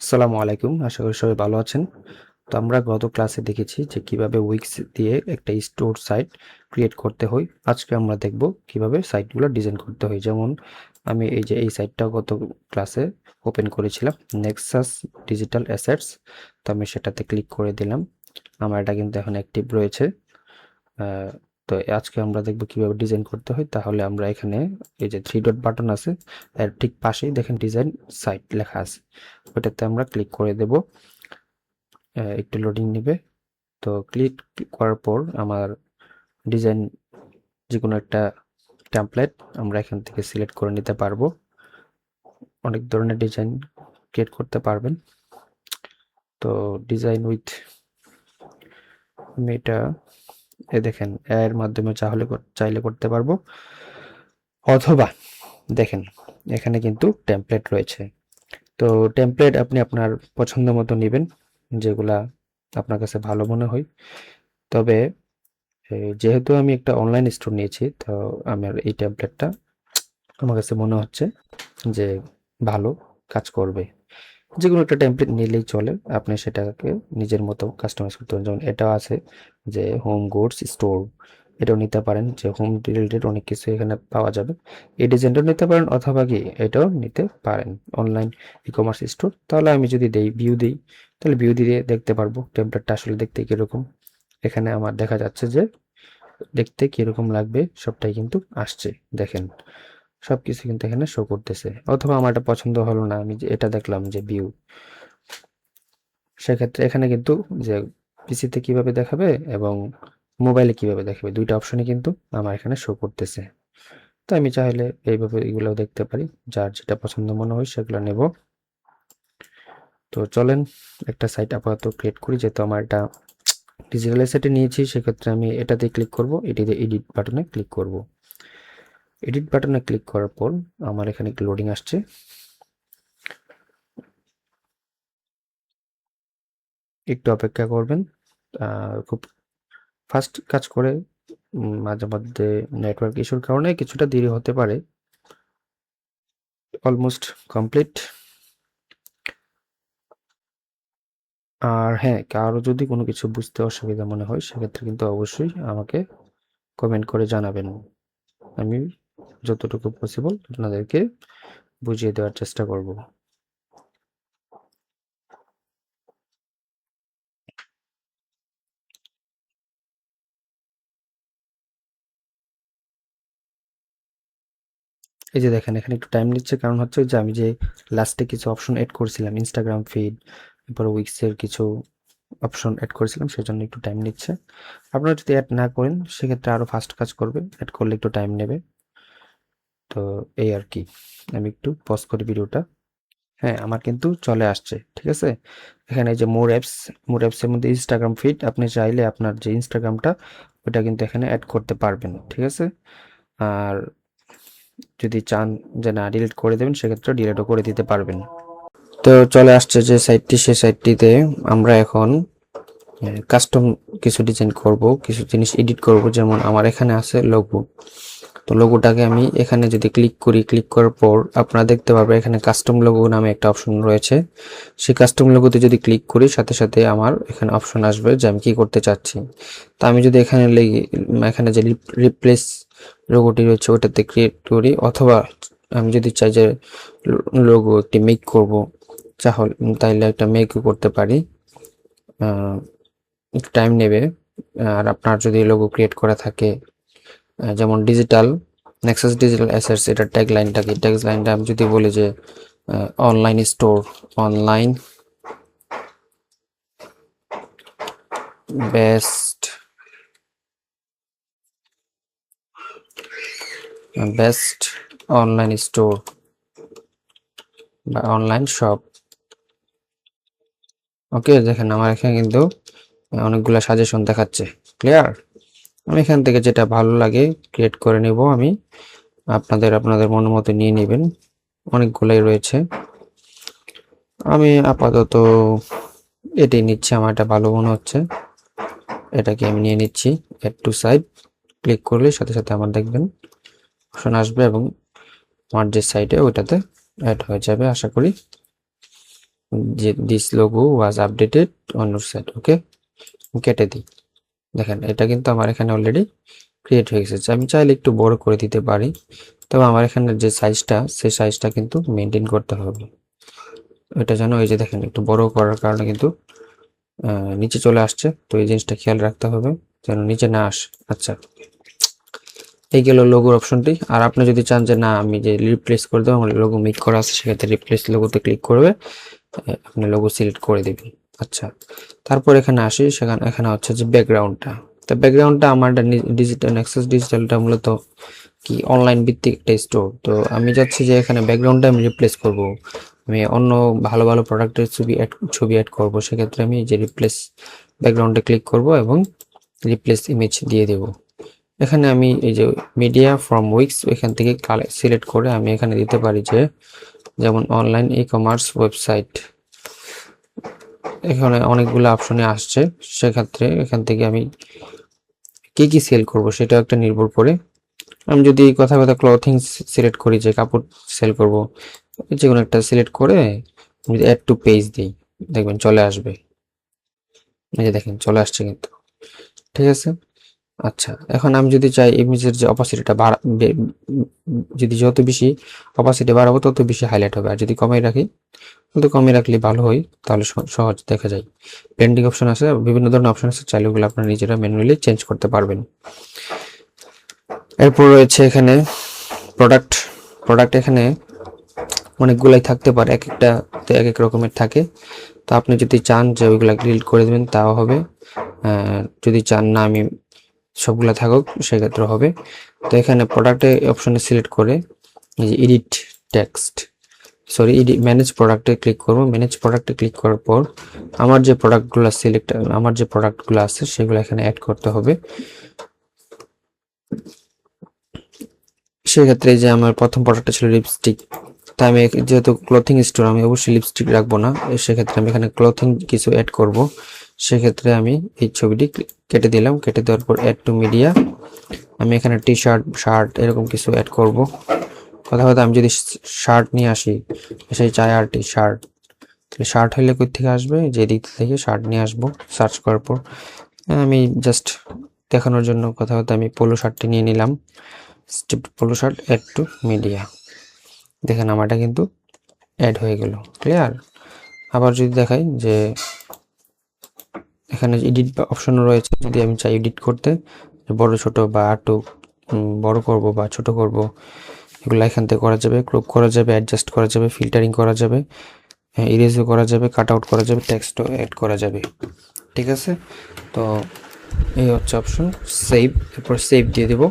আসসালামু আলাইকুম। আশা করি সবাই ভালো আছেন। তো আমরা গত ক্লাসে দেখেছি যে কিভাবে উইক্স দিয়ে একটা স্টোর সাইট ক্রিয়েট করতে হয়। আজকে আমরা দেখব কিভাবে সাইটগুলো ডিজাইন করতে হয়। যেমন আমি এই সাইটটা গত ক্লাসে ওপেন করেছিলাম, নেক্সাস ডিজিটাল অ্যাসেটস। তো আমি সেটাতে ক্লিক করে দিলাম। আমার এটা কিন্তু এখন অ্যাক্টিভ রয়েছে। তো আজকে আমরা দেখব কিভাবে ডিজাইন করতে হয়। তাহলে আমরা এখানে এই যে 3 ডট বাটন আছে, এর ঠিক পাশেই দেখেন ডিজাইন সাইট লেখা আছে, ওটাতে আমরা ক্লিক করে দেব। একটু লোডিং নেবে। তো ক্লিক করার পর আমার ডিজাইন যে কোনো একটা টেমপ্লেট আমরা এখান থেকে সিলেক্ট করে নিতে পারবো। অনেক ধরনের ডিজাইন ক্রিয়েট করতে পারবেন। তো ডিজাইন উইথ আমি এটা দেখেন এর মাধ্যমে চাইলে করতে পারবো, অথবা দেখেন এখানে কিন্তু টেমপ্লেট রয়েছে। তো টেমপ্লেট আপনি আপনার পছন্দ মতো নেবেন, যেগুলা আপনার কাছে ভালো মনে হয়। তবে যেহেতু আমি একটা অনলাইন স্টোর নিয়েছি, তো আমার এই টেমপ্লেটটা আমার কাছে মনে হচ্ছে যে ভালো কাজ করবে। যেকোনো একটা টেমপ্লেট নিলেই চলে, আপনি সেটাকে নিজের মতো কাস্টমাইজ করতে পারেন। যেমন এটাও আছে যে হোম গুডস স্টোর, এটাও নিতে পারেন, যে হোম রিলেটেড অনেক কিছু এখানে পাওয়া যাবে। এই ডিজাইনটাও নিতে পারেন, অথবা কি এটাও নিতে পারেন, অনলাইন ই কমার্স স্টোর। তাহলে আমি যদি ভিউ দিই, তাহলে ভিউ দিয়ে দেখতে পারবো টেমপ্লেটটা আসলে দেখতে কিরকম। এখানে আমার দেখা যাচ্ছে যে দেখতে কিরকম লাগবে সবটাই কিন্তু আসছে, দেখেন সবকিছু কিন্তু এখানে শো করতেছে। অথবা আমার এটা পছন্দ হলো না, আমি যে এটা দেখলাম যে ভিউ, সেক্ষেত্রে এখানে কিন্তু যে পিসিতে কিভাবে দেখাবে এবং মোবাইলে কিভাবে দেখাবে, দুইটা অপশনই কিন্তু আমার এখানে শো করতেছে। তো আমি চাইলে এইভাবে এগুলো দেখতে পারি, যার যেটা পছন্দ মনে হয় সেগুলো নেব। তো চলেন একটা সাইট আপাতত ক্রিয়েট করি। যেহেতু আমার এটা ডিজিটাল অ্যাসেটে নিয়েছি, সেক্ষেত্রে আমি এটাতে ক্লিক করব, এটিতে এডিট বাটনে ক্লিক করব। এডিট বাটনে ক্লিক করার পর আমার এখানে একটু লোডিং আসছে। একটু অপেক্ষা করবেন। খুব ফাস্ট কাজ করে, মাঝে মধ্যে নেটওয়ার্ক ইস্যুর কারণে কিছুটা দেরি হতে পারে। Almost complete. আর হ্যাঁ, কারো যদি কোনো কিছু বুঝতে অসুবিধা মনে হয়, সেক্ষেত্রে কিন্তু অবশ্যই আমাকে কমেন্ট করে জানাবেন। আমি যতটুকু পসিবল আপনাদেরকে বুঝিয়ে দেওয়ার চেষ্টা করব। এই যে দেখেন এখানে একটু টাইম নিচ্ছে, কারণ হচ্ছে যে আমি যে লাস্টে কিছু অপশন এড করছিলাম, ইনস্টাগ্রাম ফিড, এরপর উইক্সের কিছু অপশন এড করেছিলাম, সেজন্য একটু টাইম নিচ্ছে। আপনারা যদি অ্যাড না করেন সেক্ষেত্রে আরো ফাস্ট কাজ করবে, অ্যাড করলে একটু টাইম নেবে। তো এই আর কি, আমি একটু পজ করি ভিডিওটা। হ্যাঁ, আমার কিন্তু চলে আসছে, ঠিক আছে। এখানে যে মোর অ্যাপসের মধ্যে ইনস্টাগ্রাম ফিড, আপনি চাইলে আপনার যে ইনস্টাগ্রামটা ওটা কিন্তু এখানে অ্যাড করতে পারবেন, ঠিক আছে। আর যদি চান যে না ডিলিট করে দেবেন, সেক্ষেত্রে ডিলিটও করে দিতে পারবেন। তো চলে আসছে যে সাইটটি, সেই সাইটটিতে আমরা এখন কাস্টম কিছু ডিজাইন করব, কিছু জিনিস এডিট করব। যেমন আমার এখানে আছে লোগো। তো লোগোটাকে আমি এখানে যদি ক্লিক করি, ক্লিক করার পর আপনারা দেখতে পারবেন এখানে কাস্টম লোগো নামে একটা অপশন রয়েছে। সেই কাস্টম লোগোতে যদি ক্লিক করি, সাথে সাথে আমার এখানে অপশন আসবে যে আমি কি করতে চাচ্ছি। তো আমি যদি এখানে যে রিপ্লেস লোগোটি রয়েছে ওটাতে ক্রিয়েট করি, অথবা আমি যদি চাই যে লোগো একটি মেক করব, তাহলে একটা মেকও করতে পারি। একটু টাইম নেবে। আর আপনার যদি লোগো ক্রিয়েট করা থাকে, যেমন নেক্সাস ডিজিটাল অ্যাসেটস, এটার ট্যাগ লাইনটা আমি যদি বলি যে online store, online best best online store বা অনলাইন শপ। ওকে, দেখেন আমার এখানে কিন্তু অনেকগুলো সাজেশন দেখাচ্ছে। ক্লিয়ার? আমি এখান থেকে যেটা ভালো লাগে ক্রিয়েট করে নেব আমি। আপনাদের মন মতো নিয়ে নেবেন, অনেকগুলাই রয়েছে। আমি আপাতত এটাই নিচ্ছি, আমার এটা ভালো মনে হচ্ছে, এটাকে আমি নিয়ে নিচ্ছি। এড টু সাইট ক্লিক করলে সাথে সাথে আমার দেখবেন অপশন আসবে এবং আমার যে সাইটে ওইটাতে অ্যাড হয়ে যাবে আশা করি। যে this logo was updated on your site. Okay, কেটে দিই। দেখেন এটা কিন্তু আমার এখানে অলরেডি ক্রিয়েট হয়ে গেছে। আমি চাইলে একটু বড় করে দিতে পারি, তবে আমার এখানে যে সাইজটা সেই সাইজটা কিন্তু মেনটেন করতে হবে। এটা যেন এই যে দেখেন একটু বড় করার কারণে কিন্তু নিচে চলে আসছে, তো এই জিনিসটা খেয়াল রাখতে হবে যেন নিচে না আসে। আচ্ছা, এই গেল লোগোর অপশনটি। আর আপনি যদি চান যে না আমি যে রিপ্লেস করে দেবো, আমার লোগো মেক করা আছে, সেক্ষেত্রে রিপ্লেস লোগোতে ক্লিক করবে, আপনি লোগো সিলেক্ট করে দিবেন। আচ্ছা, তারপর এখানে আসি, এখানে হচ্ছে যে ব্যাকগ্রাউন্ডটা। তো ব্যাকগ্রাউন্ডটা আমার ডিজিটাল অ্যাক্সেস ডিজিটালটা মূলত কি অনলাইন ভিত্তিক একটা স্টোর। তো আমি চাচ্ছি যে এখানে ব্যাকগ্রাউন্ডটা আমি রিপ্লেস করব, আমি অন্য ভালো ভালো প্রোডাক্টের ছবি অ্যাড করব। সেক্ষেত্রে আমি যে রিপ্লেস ব্যাকগ্রাউন্ডে ক্লিক করব এবং রিপ্লেস ইমেজ দিয়ে দেব। এখানে আমি এই যে মিডিয়া ফ্রম উইক্স এখান থেকে সিলেক্ট করে আমি এখানে দিতে পারি যে যেমন অনলাইন ই কমার্স ওয়েবসাইট। এখানে অনেকগুলো অপশনে আসছে, সেক্ষেত্রে এখান থেকে আমি কি সেল করব সেটা একটা নির্ভর করে। আমি যদি কথা ক্লথিং সিলেক্ট করি, যে কাপড় সেল করব, যে কোনো একটা সিলেক্ট করে আমি অ্যাড টু পেজ দিই, দেখবেন চলে আসবে। এই যে দেখেন চলে আসছে কিন্তু, ঠিক আছে। আচ্ছা, এখন আমি যদি চাই ইমেজের যে অপাসিটিটা যদি যত বেশি অপাসিটি বাড়াবো তত বেশি হাইলাইট হবে, আর যদি কমাই রাখি কিন্তু কমিয়ে রাখলে ভালো হয়, তাহলে সহজ দেখা যায়। ব্লেন্ডিং অপশন আছে, বিভিন্ন ধরনের অপশন আছে, চাইলে ওগুলো আপনারা নিজেরা ম্যানুয়ালি চেঞ্জ করতে পারবেন। এরপর রয়েছে এখানে প্রোডাক্ট। প্রোডাক্ট এখানে অনেকগুলাই থাকতে পারে, এক একটা এক এক রকমের থাকে। তো আপনি যদি চান যে ওইগুলা ডিলিট করে দেবেন তাও হবে, যদি চান না আমি সবগুলা থাকুক সেক্ষেত্রে হবে। তো এখানে প্রোডাক্টে অপশনে সিলেক্ট করে এই যে এডিট টেক্সট এডিট ম্যানেজ প্রোডাক্টে ক্লিক করব। ম্যানেজ প্রোডাক্টে ক্লিক করার পর আমার যে প্রোডাক্টগুলো আছে সেগুলো এখানে অ্যাড করতে হবে। সেক্ষেত্রে যে আমার প্রথম প্রোডাক্টটা ছিল লিপস্টিক, তাই আমি যেহেতু ক্লথিং স্টোর আমি অবশ্যই লিপস্টিক রাখবো না, সেক্ষেত্রে আমি এখানে ক্লথিং কিছু অ্যাড করব। সেক্ষেত্রে আমি এই ছবিটি কেটে দিলাম, কেটে দেওয়ার পর অ্যাড টু মিডিয়া আমি এখানে টি শার্ট এরকম কিছু অ্যাড করব। কথা আমি যদি শার্ট নিয়ে আসি, সেই চাই আর টি শার্ট, তাহলে শার্ট হইলে কই থেকে আসবে, যে দিক থেকে শার্ট নিয়ে আসবো সার্চ করার পর। আমি জাস্ট দেখানোর জন্য আমি পোলো শার্টটি নিয়ে নিলাম, polo shirt add to media. দেখেন আমারটা কিন্তু অ্যাড হয়ে গেল, ক্লিয়ার। আবার যদি দেখাই যে এখানে এডিট অপশন রয়েছে, যদি আমি চাই এডিট করতে বড় ছোট বা একটু বড় করব বা ছোট করব, এগুলো এখান থেকে করা যাবে, ক্রপ করা যাবে, অ্যাডজাস্ট করা যাবে, ফিল্টারিং করা যাবে, ইরেজও করা যাবে, কাট আউট করা যাবে, টেক্সটও অ্যাড করা যাবে, ঠিক আছে। তো এই হচ্ছে অপশন সেভ। এরপর সেভ দিয়ে দেব।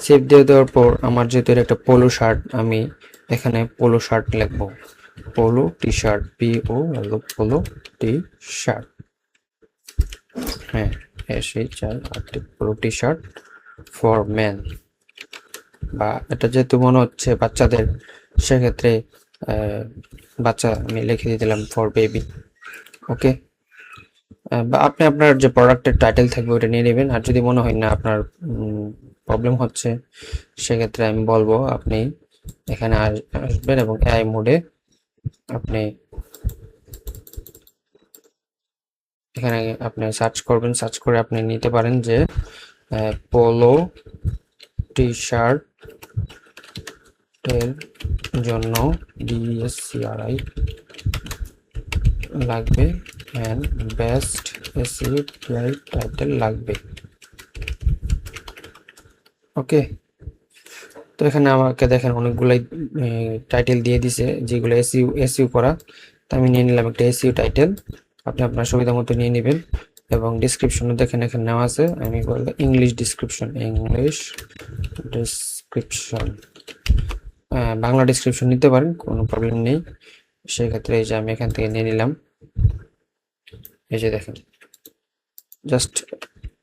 সেভ দিয়ে দেওয়ার পর আমার যেহেতু একটা পোলো শার্ট, আমি এখানে পোলো শার্ট লিখবো, polo T shirt, polo T shirt, হ্যাঁ polo T shirt for man. বা এটা যেহেতু মনে হচ্ছে বাচ্চাদের, সেক্ষেত্রে বাচ্চা আমি লিখে দিয়ে দিলাম ফর বেবি। ওকে, বা আপনি আপনার যে প্রোডাক্টের টাইটেল থাকবে ওটা নিয়ে নেবেন। আর যদি মনে হয় না আপনার প্রবলেম হচ্ছে, সেক্ষেত্রে আমি বলবো আপনি এখানে আসবেন এবং এআই মোডে আপনি এখানে সার্চ করবেন, সার্চ করে আপনি নিতে পারেন যে পোলো টি শার্ট এর জন্য DSCRI লাগবে এন্ড বেস্ট SEO টাইটেল লাগবে। ওকে, তো এখানে আমাকে দেখেন অনেকগুলাই টাইটেল দিয়ে দিছে যেগুলো এসইও করা। তো আমি নিয়ে নিলাম একটা এসইও টাইটেল, আপনি আপনার সুবিধা মতো নিয়ে নেবেন। এবং ডিসক্রিপশনও দেখেন এখানে নেওয়া আছে, আমি বলবো ইংলিশ ডিসক্রিপশন, বাংলা ডিসক্রিপশন নিতে পারেন, কোনো প্রবলেম নেই। সেক্ষেত্রে এই যে আমি এখান থেকে নিয়ে নিলাম, এই যে দেখেন জাস্ট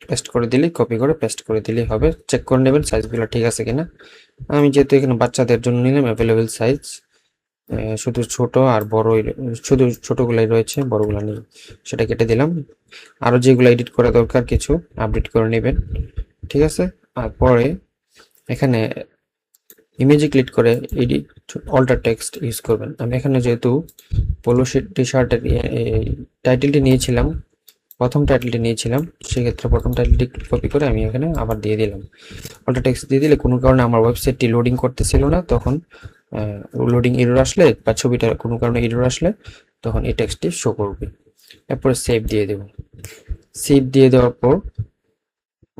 পেস্ট করে দিলেই, কপি করে পেস্ট করে দিলেই হবে। চেক করে নেবেন সাইজগুলো ঠিক আছে কিনা। আমি যেহেতু এখানে বাচ্চাদের জন্য নিলাম অ্যাভেলেবেল সাইজ, শুধু ছোট আর বড়, শুধু ছোটগুলাই রয়েছে, বড়গুলো নেই, সেটা কেটে দিলাম। আরও যেগুলো এডিট করা দরকার কিছু আপডেট করে নেবেন, ঠিক আছে। আর পরে এখানে ইমেজে ক্লিক করে এডিট অল্টার টেক্সট ইউজ করবেন। আমি এখানে যেহেতু পোলো টি শার্টের টাইটেলটি নিয়েছিলাম, প্রথম টাইটেলটি নিয়েছিলাম, সেক্ষেত্রে প্রথম টাইটেলটি কপি করে আমি এখানে আবার দিয়ে দিলাম। অল্টার টেক্সট দিয়ে দিলে কোনো কারণে আমার ওয়েবসাইটটি লোডিং করতেছিল না, তখন লোডিং এরর আসলে বা ছবিটা কোনো কারণে এরর আসলে তখন এই টেক্সটটি শো করবে। এরপরে সেভ দিয়ে দেব। সেভ দিয়ে দেওয়ার পর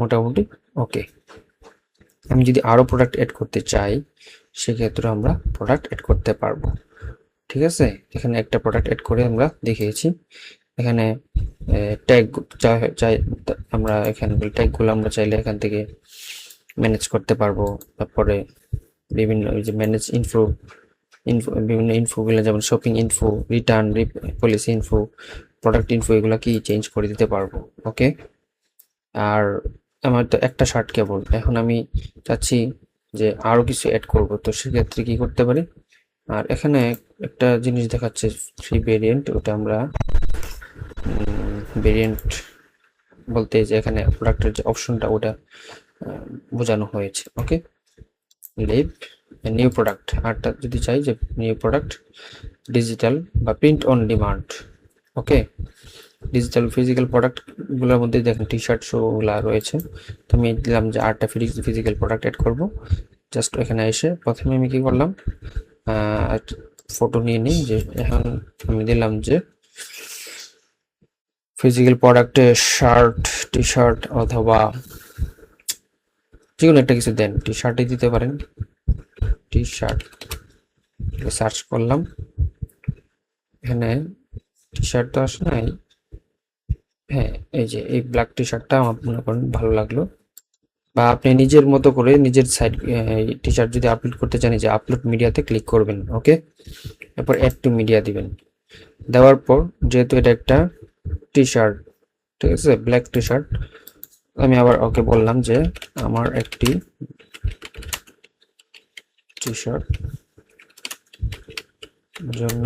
মোটামুটি ওকে। আমি যদি আরও প্রোডাক্ট অ্যাড করতে চাই সেক্ষেত্রে আমরা প্রোডাক্ট অ্যাড করতে পারবো। ঠিক আছে, এখানে একটা প্রোডাক্ট অ্যাড করে আমরা দেখিয়েছি। এখানে ট্যাগ চাই আমরা, এখানে ট্যাগগুলো আমরা চাইলে এখান থেকে ম্যানেজ করতে পারবো। তারপরে বিভিন্ন যে ম্যানেজ ইনফো বিভিন্ন ইনফোগুলো, যেমন shopping info, return policy info, product info, এগুলো কি চেঞ্জ করে দিতে পারবো। ওকে, আর আমার তো একটা শার্ট কেবল, এখন আমি চাচ্ছি যে আরও কিছু অ্যাড করব, তো সেক্ষেত্রে কি করতে পারি। আর এখানে একটা জিনিস দেখাচ্ছে ফ্রি ভেরিয়েন্ট, ওটা আমরা ভেরিয়েন্ট বলতে যে এখানে প্রোডাক্টের যে অপশনটা ওটা বোঝানো হয়েছে। ওকে, লিভ নিউ প্রোডাক্ট, আরটা যদি চাই যে নিউ প্রোডাক্ট ডিজিটাল বা print on demand. Okay, digital physical প্রোডাক্টগুলোর মধ্যে দেখেন টি শার্ট শোগুলো রয়েছে, তো আমি দিলাম যে আরটা ফিজিক্যাল প্রোডাক্ট অ্যাড করব। জাস্ট এখানে এসে প্রথমে আমি কি করলাম, ফটো নিয়ে নিই, যে এখন আমি দিলাম যে ফিজিক্যাল প্রোডাক্টে শার্ট, টি শার্ট অথবা যে কোনো একটা কিছু দেন, টি শার্টই দিতে পারেন, টি শার্ট সার্চ করলাম। এখানে টি শার্ট তো আসে নাই, হ্যাঁ এই যে এই ব্ল্যাক টি শার্টটা আমার মনে করেন ভালো লাগলো, বা আপনি নিজের মতো করে নিজের সাইড টি শার্ট যদি আপলোড করতে চান, যে আপলোড মিডিয়াতে ক্লিক করবেন। ওকে, এরপর অ্যাড টু মিডিয়া দিবেন। দেওয়ার পর যেহেতু এটা একটা টি শার্ট, ঠিক আছে, ব্ল্যাক টি শার্ট, আমি আবার ওকে বললাম যে আমার একটি টি শার্ট জন্য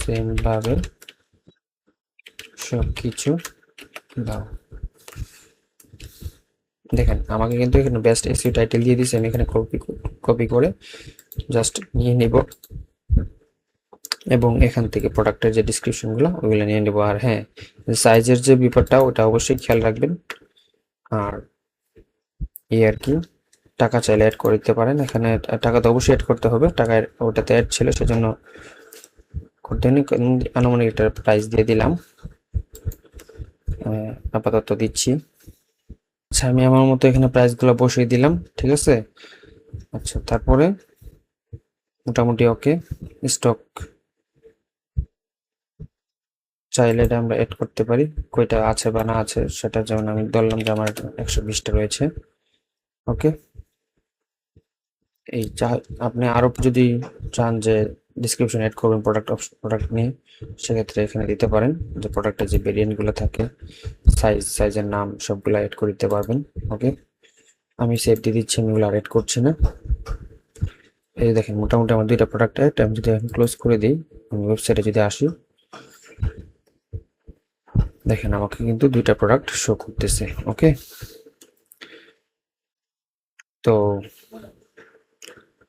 সেম ভাবে সব কিছু দাও। দেখেন আমাকে কিন্তু এখানে বেস্ট এসইও টাইটেল দিয়ে দিয়েছে, আমি এখানে কপি করে জাস্ট নিয়ে নিব এবং এখান থেকে প্রোডাক্টের যে ডিসক্রিপশনগুলো ওইগুলো নিয়ে নেব। আর হ্যাঁ, সাইজের যে ব্যাপারটা ওটা অবশ্যই খেয়াল রাখবেন। আর এই আর কি, টাকা চাইলে অ্যাড করে দিতে পারেন, এখানে টাকা তো অবশ্যই অ্যাড করতে হবে, টাকা ওটাতে অ্যাড ছিল সেজন্য করতে হয়নি। আনুমানিক একটা প্রাইস দিয়ে দিলাম, আপাতত দিচ্ছি। আচ্ছা, আমি আমার মতো এখানে প্রাইসগুলো বসিয়ে দিলাম, ঠিক আছে। আচ্ছা, তারপরে মোটামুটি ওকে। স্টক চাইলে এটা আমরা অ্যাড করতে পারি, কয়টা আছে বা না আছে সেটা, যেমন আমি ধরলাম যে আমার 120টা রয়েছে। ওকে, এই আপনি আরো যদি চান যে ডিসক্রিপশন অ্যাড করবেন প্রোডাক্ট নিয়ে, সেক্ষেত্রে এখানে দিতে পারেন যে প্রোডাক্টের যে ভেরিয়েন্টগুলো থাকে, সাইজের নাম সবগুলো অ্যাড করে দিতে পারবেন। ওকে, আমি সেভ দিয়ে দিচ্ছি, আমি ওগুলো অ্যাড করছি না। এই দেখেন মোটামুটি আমার 2টা প্রোডাক্ট অ্যাড। আমি যদি এখন ক্লোজ করে দিই, আমি ওয়েবসাইটে যদি আসি, দেখেন আমাকে কিন্তু 2টা প্রোডাক্ট শো করতেছে। ওকে, তো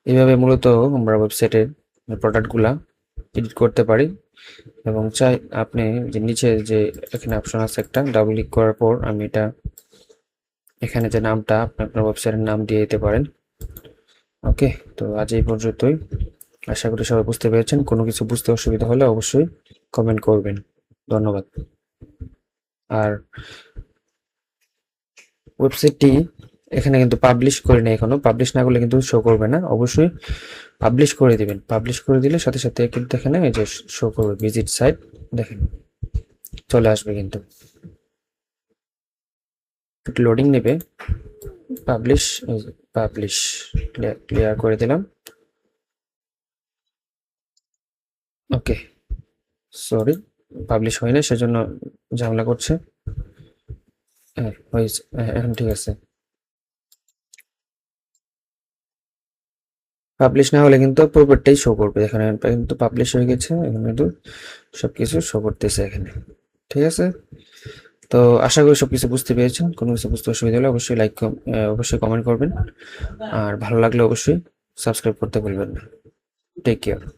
এইভাবে মূলত আমরা ওয়েবসাইটের প্রোডাক্টগুলা এডিট করতে পারি। এবং চাই আপনি যে নিচে যে এখানে অপশন আছে একটা, ডাবল ক্লিক করার পর আমি এটা এখানে যে নামটা আপনি আপনার ওয়েবসাইটের নাম দিয়ে দিতে পারেন। ওকে, তো আজ এই পর্যন্তই, আশা করি সবাই বুঝতে পেরেছেন। কোনো কিছু বুঝতে অসুবিধা হলে অবশ্যই কমেন্ট করবেন। ধন্যবাদ। আর ওয়েবসাইটটি এখানে কিন্তু পাবলিশ করে নেই, এখনো পাবলিশ না করলে কিন্তু শো করবে না, অবশ্যই পাবলিশ করে দিবেন। পাবলিশ করে দিলে সাথে সাথে কিন্তু এখানে এই যে শো করবে ভিজিট সাইট, দেখেন চলে আসবে। কিন্তু একটু লোডিং নেবে। পাবলিশ পাবলিশ ক্লিয়ার করে দিলাম। ওকে, সরি পাবলিশ হয় না, সেজন্য ঝামেলা করছে। হ্যাঁ হয়েছে, এখন ঠিক আছে। পাবলিশ না হলে কিন্তু পুরোটাই শো করবে, এখানে কিন্তু পাবলিশ হয়ে গেছে, এখানে কিন্তু সবকিছু শো করতেছে এখানে। ঠিক আছে, তো আশা করি সবকিছু বুঝতে পেরেছেন। কোনো কিছু বুঝতে অসুবিধা হলে অবশ্যই অবশ্যই কমেন্ট করবেন, আর ভালো লাগলে অবশ্যই সাবস্ক্রাইব করতে ভুলবেন না। Take care.